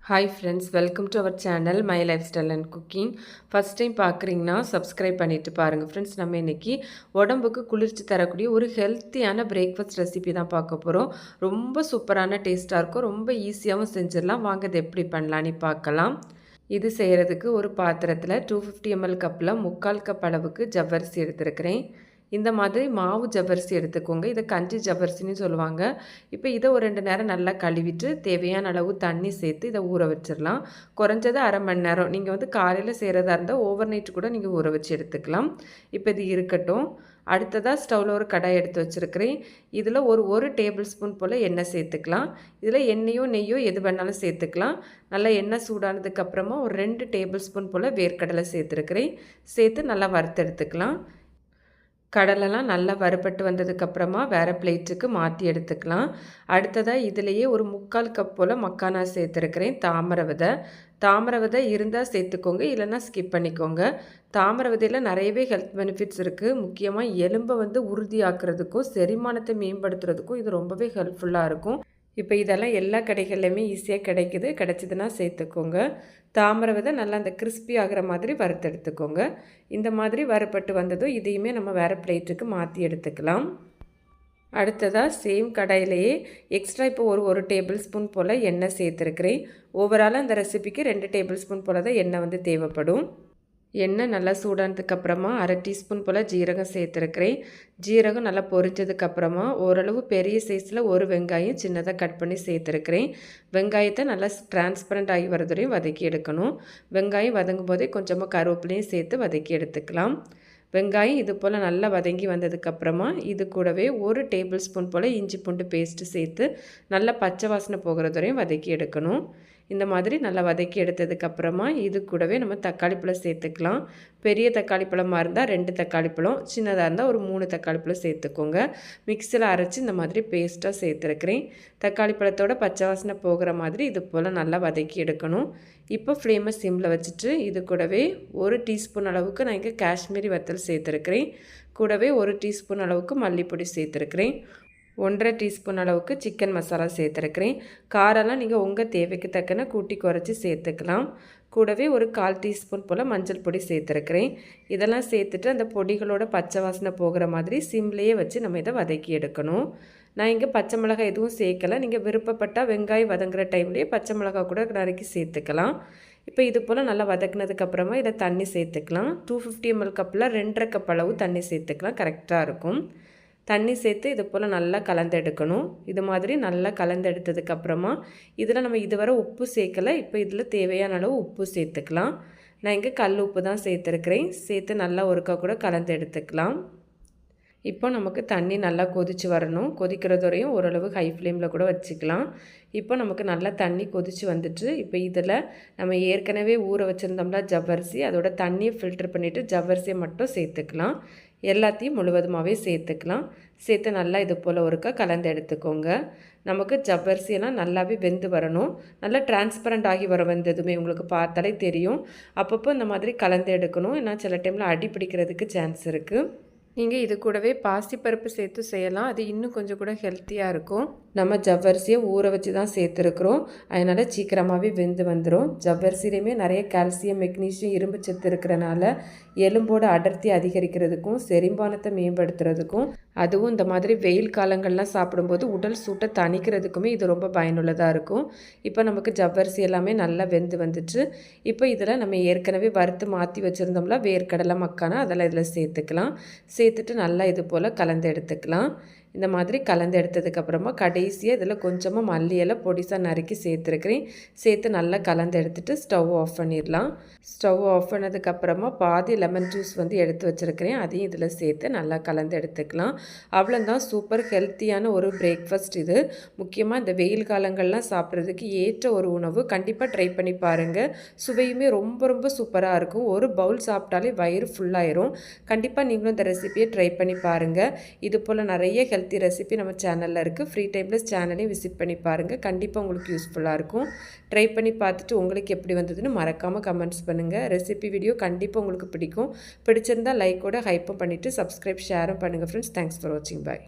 Hi friends, welcome to our channel my lifestyle and cooking. First time பார்க்குறீங்கன்னா subscribe பண்ணிவிட்டு பாருங்கள். Friends, நம்ம இன்றைக்கி உடம்புக்கு குளிர்ச்சி தரக்கூடிய ஒரு ஹெல்த்தியான பிரேக்ஃபாஸ்ட் ரெசிபி தான் பார்க்க போகிறோம். ரொம்ப சூப்பரான டேஸ்ட்டாக இருக்கும். ரொம்ப ஈஸியாகவும் செஞ்சிடலாம். வாங்க இது எப்படி பண்ணலான்னு பார்க்கலாம். இது செய்கிறதுக்கு ஒரு பாத்திரத்தில் 250 ml கப்பில் 3/4 கப் அளவுக்கு ஜவ்வரிசி எடுத்துருக்கிறேன். இந்த மாதிரி மாவு ஜவ்வரிசி எடுத்துக்கோங்க. இதை கஞ்சி ஜவ்வரிசின்னு சொல்லுவாங்க. இப்போ இதை ஒரு 2 நேரம் நல்லா கழுவிட்டு தேவையான அளவு தண்ணி சேர்த்து இதை ஊற வச்சிடலாம். குறைஞ்சது அரை மணி நேரம். நீங்கள் காலையில் செய்கிறதா இருந்தால் ஓவர் நைட் கூட நீங்கள் ஊற வச்சு எடுத்துக்கலாம். இப்போ இது இருக்கட்டும். அடுத்ததாக ஸ்டவ்வில் ஒரு கடாய் எடுத்து வச்சுருக்கிறேன். இதில் ஒரு டேபிள் ஸ்பூன் போல் எண்ணெய் சேர்த்துக்கலாம். இதில் எண்ணெயோ நெய்யோ எது வேணாலும் சேர்த்துக்கலாம். நல்லா எண்ணெய் சூடானதுக்கப்புறமா ஒரு 2 டேபிள் ஸ்பூன் போல் வேர்க்கடலை சேர்த்துருக்கிறேன். சேர்த்து நல்லா வறுத்தெடுத்துக்கலாம். கடலெல்லாம் நல்லா வறுபட்டு வந்ததுக்கப்புறமா வேறு பிளேட்டுக்கு மாற்றி எடுத்துக்கலாம். அடுத்ததாக இதிலையே ஒரு 3/4 கப் போல் மக்கானா சேர்த்துருக்கிறேன். தாமரை விதை இருந்தால் சேர்த்துக்கோங்க, இல்லைன்னா ஸ்கிப் பண்ணிக்கோங்க. தாமரை விதையில் நிறையவே ஹெல்த் பெனிஃபிட்ஸ் இருக்குது. முக்கியமாக எலும்பை உறுதியாக்குறதுக்கும் செரிமானத்தை மேம்படுத்துறதுக்கும் இது ரொம்பவே ஹெல்ப்ஃபுல்லாக இருக்கும். இப்போ இதெல்லாம் எல்லா கடைகள்லையுமே ஈஸியாக கிடைக்குது. கிடச்சிதுன்னா சேர்த்துக்கோங்க. தாமரை விதை நல்லா அந்த கிறிஸ்பி ஆகிற மாதிரி வறுத்தெடுத்துக்கோங்க. இந்த மாதிரி வறுபட்டு வந்ததும் இதையுமே நம்ம வேறு பிளேட்டுக்கு மாற்றி எடுத்துக்கலாம். அடுத்ததாக சேம் கடாயிலேயே எக்ஸ்ட்ரா இப்போ ஒரு டேபிள் ஸ்பூன் போல் எண்ணெய் சேர்த்துருக்கிறேன். ஓவராலாக அந்த ரெசிபிக்கு 2 டேபிள் ஸ்பூன் போல் தான் எண்ணெய் தேவைப்படும். எண்ணெய் நல்லா சூடானதுக்கப்புறமா அரை டீஸ்பூன் போல் ஜீரகம் சேர்த்துருக்கிறேன். ஜீரகம் நல்லா பொரிஞ்சதுக்கப்புறமா ஓரளவு பெரிய சைஸில் ஒரு வெங்காயம் சின்னதாக கட் பண்ணி சேர்த்துருக்கிறேன். வெங்காயத்தை நல்லா டிரான்ஸ்பரண்ட் ஆகி வரதுலையும் வதக்கி எடுக்கணும். வெங்காயம் வதங்கும் போதே கொஞ்சமாக கருவேப்பிலையும் சேர்த்து வதக்கி எடுத்துக்கலாம். வெங்காயம் இது போல் நல்லா வதங்கி வந்ததுக்கப்புறமா இது கூடவே ஒரு டேபிள் ஸ்பூன் போல் இஞ்சி பூண்டு பேஸ்ட்டு சேர்த்து நல்லா பச்சை வாசனை போகிறது வரையும் வதக்கி எடுக்கணும். இந்த மாதிரி நல்லா வதக்கி எடுத்ததுக்கப்புறமா இது கூடவே நம்ம தக்காளி பழம் சேர்த்துக்கலாம். பெரிய தக்காளி பழமாக இருந்தால் 2 தக்காளி பழம், சின்னதாக இருந்தால் ஒரு 3 தக்காளி பழம் சேர்த்துக்கோங்க. மிக்சியில் அரைச்சி இந்த மாதிரி பேஸ்ட்டாக சேர்த்துருக்கிறேன். தக்காளி பழத்தோட பச்சை வாசனை போகிற மாதிரி இது போல் நல்லா வதக்கி எடுக்கணும். இப்போ ஃப்ளேமை சிம்மில் வச்சுட்டு இது கூடவே 1 டீஸ்பூன் அளவுக்கு நான் இங்கே காஷ்மீரி வத்தல் சேர்த்துருக்கிறேன். கூடவே 1 டீஸ்பூன் அளவுக்கு மல்லிப்பொடி சேர்த்துருக்கிறேன். 1/2 டீஸ்பூன் அளவுக்கு சிக்கன் மசாலா சேர்த்துருக்கிறேன். காரெல்லாம் நீங்கள் உங்கள் தேவைக்கு தக்கன கூட்டி குறைச்சி சேர்த்துக்கலாம். கூடவே ஒரு 1/4 டீஸ்பூன் போல் மஞ்சள் பொடி சேர்த்துருக்கிறேன். இதெல்லாம் சேர்த்துட்டு அந்த பொடிகளோட பச்சை வாசனை போகிற மாதிரி சிம்லேயே வச்சு நம்ம இதை வதக்கி எடுக்கணும். நான் இங்கே பச்சை மிளகாய் எதுவும் சேர்க்கலை. நீங்கள் விருப்பப்பட்டால் வெங்காயம் வதங்குற டைம்லேயே பச்சை மிளகாய் கூட நறுக்கி சேர்த்துக்கலாம். இப்போ இது போல் நல்லா வதக்குனதுக்கப்புறமா இதை தண்ணி சேர்த்துக்கலாம். 250 ml கப்பில் 2.5 கப் அளவு தண்ணி சேர்த்துக்கலாம். கரெக்டாக இருக்கும். தண்ணி சேர்த்து இது போல் நல்லா கலந்தெடுக்கணும். இது மாதிரி நல்லா கலந்தெடுத்ததுக்கப்புறமா இதில் நம்ம இதுவரை உப்பு சேர்க்கலை. இப்போ இதில் தேவையான அளவு உப்பு சேர்த்துக்கலாம். நான் இங்கே கல் உப்பு தான் சேர்த்துருக்கிறேன். சேர்த்து நல்லா ஒருக்கா கூட கலந்து எடுத்துக்கலாம். இப்போ நமக்கு தண்ணி நல்லா கொதித்து வரணும். கொதிக்கிறது வரையும் ஓரளவு ஹை ஃப்ளேமில் கூட வச்சுக்கலாம். இப்போ நமக்கு நல்லா தண்ணி கொதித்து வந்துட்டு இப்போ இதில் நம்ம ஏற்கனவே ஊற வச்சுருந்தோம்னா ஜவ்வரிசி, அதோட தண்ணியை ஃபில்டர் பண்ணிவிட்டு ஜவ்வரிசியை மட்டும் சேர்த்துக்கலாம். எல்லாத்தையும் முழுவதுமாகவே சேர்த்துக்கலாம். சேர்த்து நல்லா இது போல் ஒருக்கா கலந்து எடுத்துக்கோங்க. நமக்கு ஜவ்வரிசியெல்லாம் நல்லாவே வெந்து வரணும். நல்லா டிரான்ஸ்பரண்ட் ஆகி வந்ததுமே உங்களுக்கு பார்த்தாலே தெரியும். அப்பப்போ இந்த மாதிரி கலந்து எடுக்கணும். ஏன்னா சில டைமில் அடி பிடிக்கிறதுக்கு சான்ஸ் இருக்குது. நீங்கள் இது கூடவே பாசிப்பருப்பு சேர்த்து செய்யலாம். அது இன்னும் கொஞ்சம் கூட ஹெல்த்தியாக இருக்கும். நம்ம ஜவ்வரிசியை ஊற வச்சு தான் சேர்த்துருக்குறோம். அதனால் சீக்கிரமாகவே வெந்து வந்துடும். ஜவ்வரிசிலையுமே நிறைய கால்சியம், மெக்னீசியம், இரும்பு சத்து இருக்கிறனால எலும்போட அடர்த்தி அதிகரிக்கிறதுக்கும் செரிமானத்தை மேம்படுத்துறதுக்கும், அதுவும் இந்த மாதிரி வெயில் காலங்கள்லாம் சாப்பிடும்போது உடல் சூட்டை தணிக்கிறதுக்குமே இது ரொம்ப பயனுள்ளதாக இருக்கும். இப்போ நமக்கு ஜவ்வரிசி எல்லாமே நல்லா வெந்து வந்துட்டு இப்போ இதில் நம்ம ஏற்கனவே வறுத்து மாற்றி வச்சுருந்தோம்ல வேர்க்கடலை, மக்கானா அதெல்லாம் இதில் சேர்த்துக்கலாம். சேர்த்துட்டு நல்லா இது போல் கலந்து எடுத்துக்கலாம். இந்த மாதிரி கலந்து எடுத்ததுக்கப்புறமா கடைசியாக இதில் கொஞ்சமாக மல்லி இலை பொடிசாக நறுக்கி சேர்த்துருக்கிறேன். சேர்த்து நல்லா கலந்து எடுத்துகிட்டு ஸ்டவ் ஆஃப் பண்ணிடலாம். ஸ்டவ் ஆஃப் பண்ணதுக்கப்புறமா பாதி லெமன் ஜூஸ் எடுத்து வச்சுருக்கிறேன். அதையும் இதில் சேர்த்து நல்லா கலந்து எடுத்துக்கலாம். அவ்வளோதான், சூப்பர் ஹெல்த்தியான ஒரு பிரேக்ஃபாஸ்ட் இது. முக்கியமாக இந்த வெயில் காலங்கள்லாம் சாப்பிட்றதுக்கு ஏற்ற ஒரு உணவு. கண்டிப்பாக ட்ரை பண்ணி பாருங்கள். சுவையுமே ரொம்ப ரொம்ப சூப்பராக இருக்கும். ஒரு பவுல் சாப்பிட்டாலே வயிறு ஃபுல்லாயிரும். கண்டிப்பாக நீங்களும் இந்த ரெசிபியை ட்ரை பண்ணி பாருங்கள். இது போல் நிறைய ஹெல்த்தி ரெசிபி நம்ம சேனலில் இருக்குது. ஃப்ரீ டைமில் சேனலையும் விசிட் பண்ணி பாருங்கள். கண்டிப்பாக உங்களுக்கு யூஸ்ஃபுல்லாக இருக்கும். ட்ரை பண்ணி பார்த்துட்டு உங்களுக்கு எப்படி வந்ததுன்னு மறக்காமல் கமெண்ட்ஸ் பண்ணுங்கள். ரெசிபி வீடியோ கண்டிப்பாக உங்களுக்கு பிடிக்கும். பிடிச்சிருந்தால் லைக்கோட ஹைப்பும் பண்ணிவிட்டு சப்ஸ்கிரைப் ஷேரும் பண்ணுங்கள் ஃப்ரெண்ட்ஸ். தேங்க்ஸ் ஃபார் வாட்சிங். பாய்.